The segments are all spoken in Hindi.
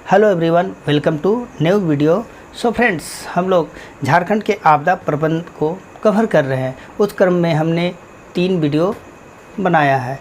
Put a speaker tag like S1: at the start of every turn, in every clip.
S1: Hello everyone, welcome to new video. So friends, हम लोग झारखंड के आपदा प्रबंधन को कवर कर रहे हैं। उस क्रम में हमने 3 वीडियो बनाया है।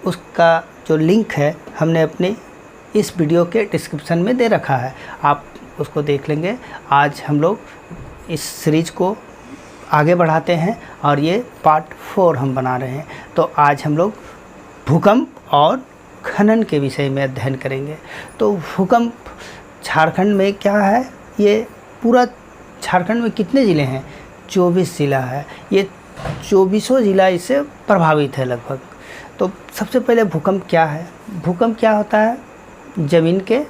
S1: उसका जो लिंक है हमने अपने इस वीडियो के डिस्क्रिप्शन में दे रखा है, आप उसको देख लेंगे। आज हम लोग इस सीरीज़ को आगे बढ़ाते हैं और ये पार्ट 4 हम बना रहे हैं। तो आज हम लोग भूकंप और खनन के विषय में अध्ययन करेंगे। तो भूकंप झारखंड में क्या है, ये पूरा झारखंड में कितने ज़िले हैं? 24 ज़िला है। ये 24 ज़िला इससे प्रभावित है लगभग। तो सबसे पहले भूकंप क्या है? भूकंप क्या होता है? ज़मीन के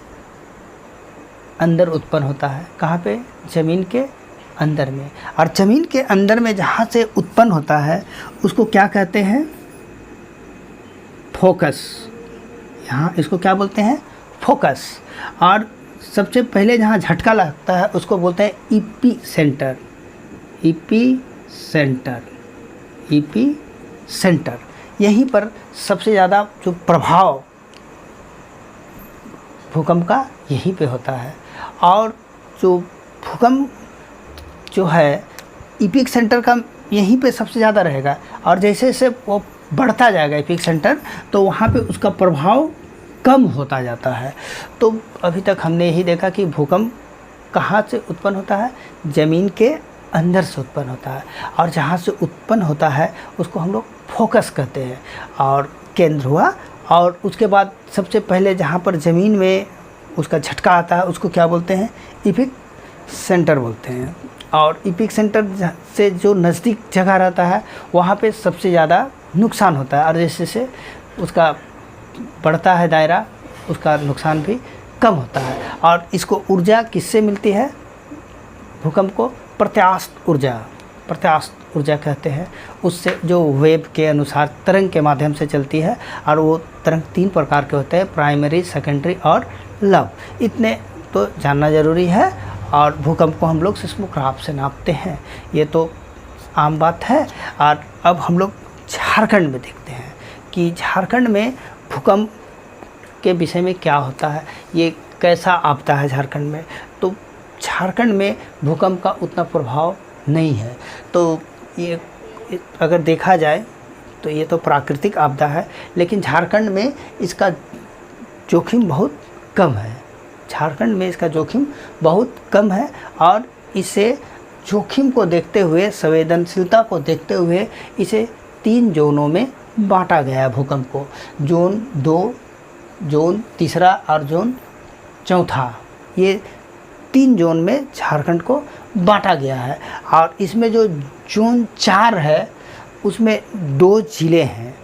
S1: अंदर उत्पन्न होता है। कहाँ पे? ज़मीन के अंदर में। और ज़मीन के अंदर में जहाँ से उत्पन्न होता है उसको क्या कहते हैं? फोकस। यहाँ इसको क्या बोलते हैं? फोकस। और सबसे पहले जहाँ झटका लगता है उसको बोलते हैं EP centre. EP centre, EP centre. यहीं पर सबसे ज़्यादा जो प्रभाव भूकंप का यहीं पे होता है। और जो भूकंप जो है ईपिक सेंटर का यहीं पे सबसे ज़्यादा रहेगा। और जैसे जैसे वो बढ़ता जाएगा ईपिक सेंटर, तो वहाँ पे उसका प्रभाव कम होता जाता है। तो अभी तक हमने यही देखा कि भूकंप कहाँ से उत्पन्न होता है? ज़मीन के अंदर से उत्पन्न होता है। और जहाँ से उत्पन्न होता है उसको हम लोग फोकस कहते हैं। और केंद्र हुआ। और उसके बाद सबसे पहले जहाँ पर ज़मीन में उसका झटका आता है उसको क्या बोलते हैं? ईपिक सेंटर बोलते हैं। और ईपिक सेंटर से जो नज़दीक जगह रहता है वहाँ पे सबसे ज़्यादा नुकसान होता है। और जैसे जैसे उसका बढ़ता है दायरा, उसका नुकसान भी कम होता है। और इसको ऊर्जा किससे मिलती है? भूकंप को प्रत्यास्थ ऊर्जा, प्रत्यास्थ ऊर्जा कहते हैं। उससे जो वेव के अनुसार तरंग के माध्यम से चलती है। और वो तरंग 3 प्रकार के होते हैं, प्राइमरी, सेकेंडरी और लव। इतने तो जानना ज़रूरी है। और भूकंप को हम लोग सिस्मोग्राफ से नापते हैं, ये तो आम बात है। और अब हम लोग झारखंड में देखते हैं कि झारखंड में भूकंप के विषय में क्या होता है, ये कैसा आपदा है झारखंड में। तो झारखंड में भूकंप का उतना प्रभाव नहीं है। तो ये अगर देखा जाए तो ये तो प्राकृतिक आपदा है, लेकिन झारखंड में इसका जोखिम बहुत कम है। झारखंड में इसका जोखिम बहुत कम है। और इसे जोखिम को देखते हुए, संवेदनशीलता को देखते हुए इसे 3 जोनों में बांटा गया है भूकंप को। जोन 2, जोन 3 और जोन 4। ये 3 जोन में झारखंड को बांटा गया है। और इसमें जो जोन 4 है उसमें 2 ज़िले हैं,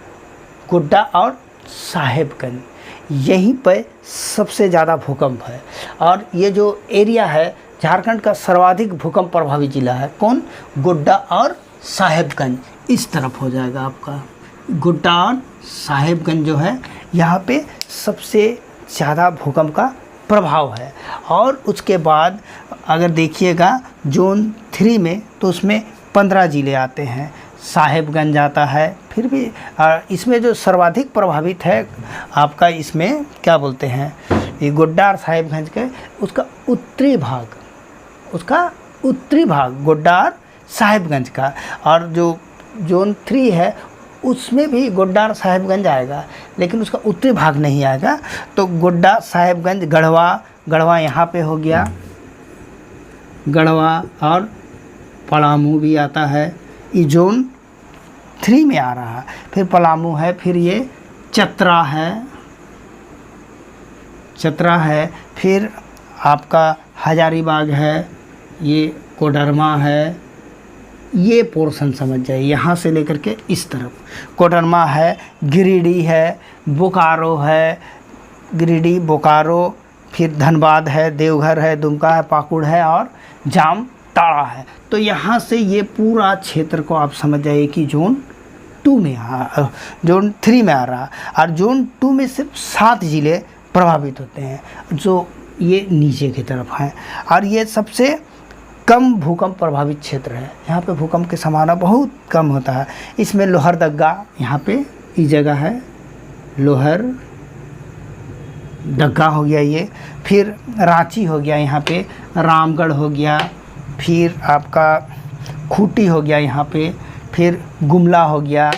S1: गोड्डा और साहेबगंज। यहीं पर सबसे ज़्यादा भूकंप है। और ये जो एरिया है झारखंड का सर्वाधिक भूकंप प्रभावित ज़िला है। कौन? गोड्डा और साहेबगंज। इस तरफ हो जाएगा आपका गोड्डा और साहेबगंज जो है, यहाँ पे सबसे ज़्यादा भूकंप का प्रभाव है। और उसके बाद अगर देखिएगा जोन 3 में, तो उसमें 15 ज़िले आते हैं। साहेबगंज आता है। फिर भी इसमें जो सर्वाधिक प्रभावित है आपका, इसमें क्या बोलते हैं, ये गोड्डा और साहेबगंज के उसका उत्तरी भाग, उसका उत्तरी भाग गोड्डा और साहेबगंज का। और जो जोन 3 है उसमें भी गोड्डा और साहेबगंज आएगा, लेकिन उसका उत्तरी भाग नहीं आएगा। तो गोड्डा, साहेबगंज, गढ़वा यहाँ पे हो गया, गढ़वा। और पलामू भी आता है, ये जोन 3 में आ रहा है। फिर पलामू है, फिर ये चतरा है, फिर आपका हजारीबाग है, ये कोडरमा है। ये पोर्शन समझ जाइए, यहाँ से लेकर के इस तरफ कोडरमा है, गिरिडीह है, बोकारो है, गिरिडीह, बोकारो। फिर धनबाद है, देवघर है, दुमका है, पाकुड़ है और जामताड़ा है। तो यहाँ से ये पूरा क्षेत्र को आप समझ जाइए कि जोन 2 में जोन 3 में आ रहा। और जोन 2 में सिर्फ 7 ज़िले प्रभावित होते हैं, जो ये नीचे की तरफ हैं। और ये सबसे कम भूकंप प्रभावित क्षेत्र है। यहाँ पे भूकंप की संभावना बहुत कम होता है। इसमें लोहरदगा, यहाँ पे ये जगह है लोहरदगा, दग्गा हो गया ये, फिर रांची हो गया यहाँ पे, रामगढ़ हो गया, फिर आपका खूंटी हो गया यहाँ पे, फिर गुमला हो गया,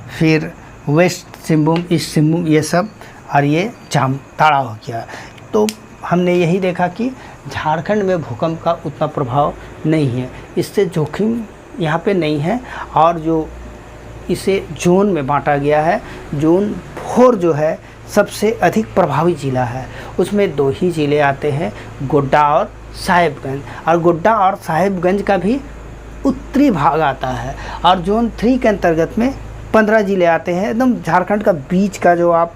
S1: फिर वेस्ट सिंहभूम, ईस्ट सिंहभूम, ये सब, और ये जामताड़ा हो गया। तो हमने यही देखा कि झारखंड में भूकंप का उतना प्रभाव नहीं है, इससे जोखिम यहाँ पे नहीं है। और जो इसे जोन में बांटा गया है, जोन 4 जो है सबसे अधिक प्रभावित ज़िला है, उसमें 2 ही ज़िले आते हैं, गोड्डा और साहिबगंज। और गोड्डा और साहिबगंज का भी उत्तरी भाग आता है। और जोन 3 के अंतर्गत में 15 ज़िले आते हैं। एकदम झारखंड का बीच का जो आप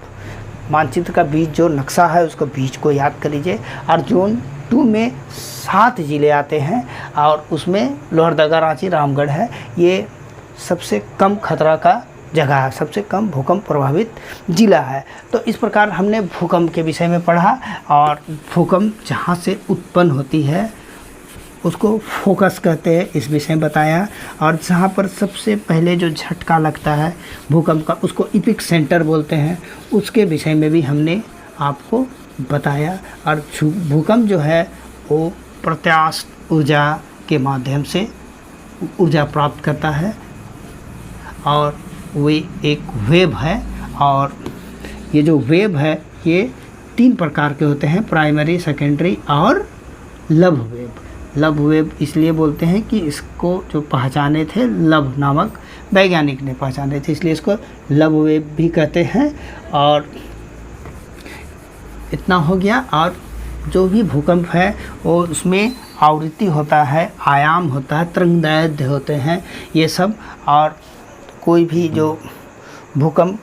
S1: मानचित्र का बीच जो नक्शा है उसको बीच को याद कर लीजिए। और जोन 2 में 7 ज़िले आते हैं और उसमें लोहरदगा, रांची, रामगढ़ है। ये सबसे कम खतरा का जगह है, सबसे कम भूकंप प्रभावित ज़िला है। तो इस प्रकार हमने भूकंप के विषय में पढ़ा और भूकंप जहाँ से उत्पन्न होती है उसको फोकस कहते हैं, इस विषय में बताया। और जहाँ पर सबसे पहले जो झटका लगता है भूकंप का उसको इपिक सेंटर बोलते हैं, उसके विषय में भी हमने आपको बताया। और भूकंप जो है वो प्रत्यास्थ ऊर्जा के माध्यम से ऊर्जा प्राप्त करता है और वे एक वेव है। और ये जो वेव है ये 3 प्रकार के होते हैं, प्राइमरी, सेकेंडरी और लव वेव। लव वेव इसलिए बोलते हैं कि इसको जो पहचाने थे लव नामक वैज्ञानिक ने पहचाने थे, इसलिए इसको लव वेव भी कहते हैं। और इतना हो गया। और जो भी भूकंप है वो उसमें आवृत्ति होता है, आयाम होता है, तरंगदैर्घ्य होते हैं ये सब। और कोई भी जो भूकंप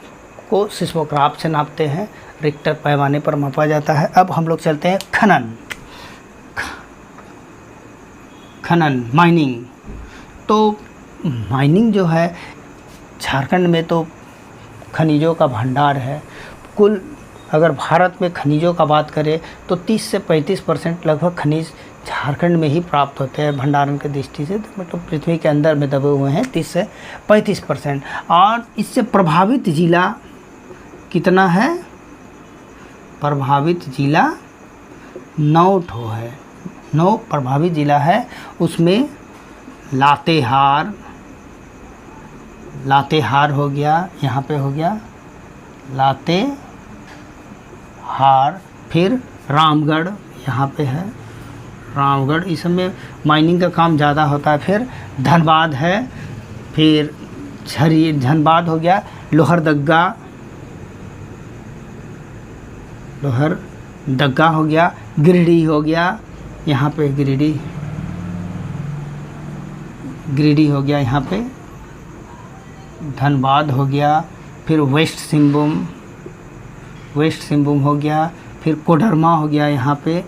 S1: को सिस्मोग्राफ से नापते हैं, रिक्टर पैमाने पर मापा जाता है। अब हम लोग चलते हैं खनन माइनिंग। तो माइनिंग जो है झारखंड में तो खनिजों का भंडार है। कुल अगर भारत में खनिजों का बात करें तो 30 से 35% लगभग खनिज झारखंड में ही प्राप्त होते हैं भंडारण की दृष्टि से। तो मतलब पृथ्वी के अंदर में दबे हुए हैं 30 से 35%। और इससे प्रभावित ज़िला कितना है? प्रभावित ज़िला 9 ठो है, 9 प्रभावित ज़िला है। उसमें लातेहार हो गया, यहाँ पे हो गया लातेहार, फिर रामगढ़ यहाँ पे है, रामगढ़, इस समय माइनिंग का काम ज़्यादा होता है। फिर धनबाद है, फिर धनबाद हो गया, लोहरदगा हो गया, गिरिडीह हो गया, यहाँ पे गिरिडीह हो गया, यहाँ पे धनबाद हो गया। फिर वेस्ट सिंहभूम हो गया, फिर कोडरमा हो गया, यहाँ पे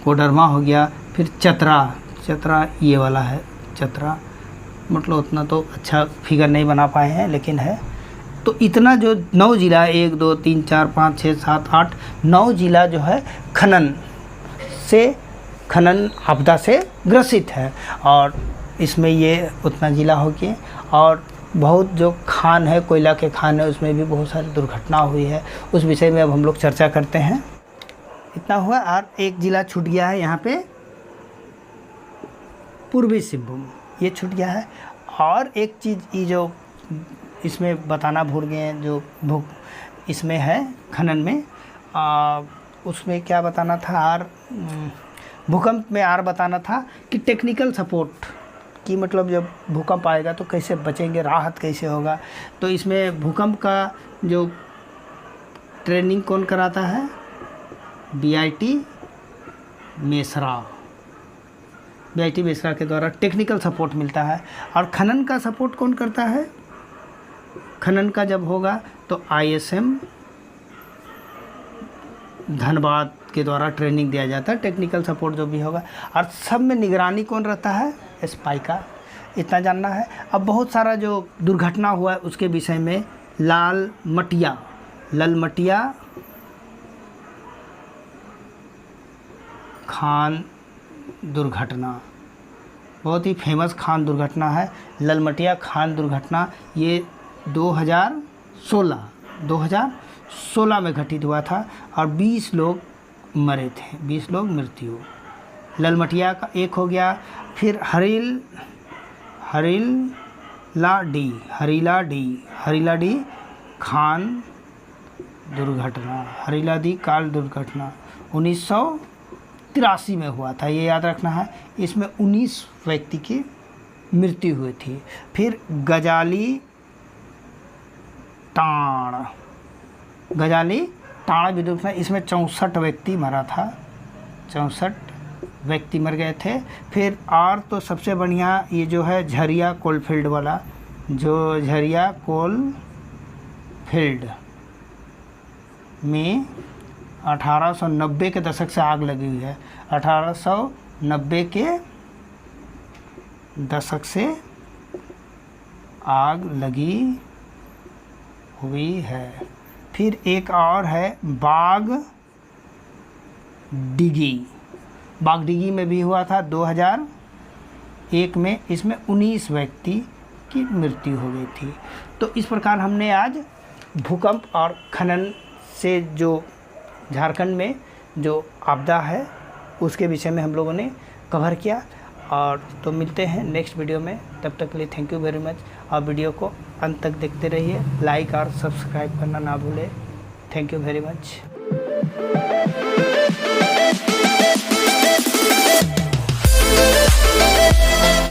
S1: कोडरमा हो गया। फिर चतरा ये वाला है, चतरा, मतलब उतना तो अच्छा फिगर नहीं बना पाए हैं लेकिन है। तो इतना जो 9 ज़िला, 1 2 3 4 5 6 7 8 9 ज़िला जो है खनन आपदा से ग्रसित है। और इसमें ये उतना ज़िला हो गया। और बहुत जो खान है, कोयला के खान है, उसमें भी बहुत सारी दुर्घटना हुई है, उस विषय में अब हम लोग चर्चा करते हैं। इतना हुआ। और एक ज़िला छूट गया है यहाँ पे, पूर्वी सिंहभूम, ये छूट गया है। और एक चीज़ ये जो इसमें बताना भूल गए हैं, जो इसमें है खनन में, उसमें क्या बताना था, और भूकंप में बताना था कि टेक्निकल सपोर्ट कि मतलब जब भूकंप आएगा तो कैसे बचेंगे, राहत कैसे होगा। तो इसमें भूकंप का जो ट्रेनिंग कौन कराता है? BIT मेसरा के द्वारा टेक्निकल सपोर्ट मिलता है। और खनन का सपोर्ट कौन करता है? खनन का जब होगा तो ISM धनबाद के द्वारा ट्रेनिंग दिया जाता है, टेक्निकल सपोर्ट जो भी होगा। और सब में निगरानी कौन रहता है? स्पाइका। इतना जानना है। अब बहुत सारा जो दुर्घटना हुआ है उसके विषय में, ललमटिया खान दुर्घटना, बहुत ही फेमस खान दुर्घटना है ललमटिया खान दुर्घटना। ये 2016 16 में घटित हुआ था और 20 लोग मरे थे, 20 लोग मृत्यु। ललमटिया का एक हो गया। फिर हरीला डी खान दुर्घटना, हरीलाडी काल दुर्घटना 1983 में हुआ था, ये याद रखना है। इसमें 19 व्यक्ति की मृत्यु हुई थी। फिर गजाली टाण भी दुर्घटना, इसमें 64 व्यक्ति मरा था, 64 व्यक्ति मर गए थे। फिर और तो सबसे बढ़िया ये जो है झरिया कोलफील्ड वाला, जो झरिया कोलफील्ड में 1890 के दशक से आग लगी हुई है, 1890 के दशक से आग लगी हुई है। फिर एक और है बागडिगी में भी हुआ था 2001 में, इसमें 19 व्यक्ति की मृत्यु हो गई थी। तो इस प्रकार हमने आज भूकंप और खनन से जो झारखंड में जो आपदा है उसके विषय में हम लोगों ने कवर किया। और तो मिलते हैं नेक्स्ट वीडियो में, तब तक के लिए थैंक यू वेरी मच। और वीडियो को अंत तक देखते रहिए, लाइक और सब्सक्राइब करना ना भूलें। Thank you very much.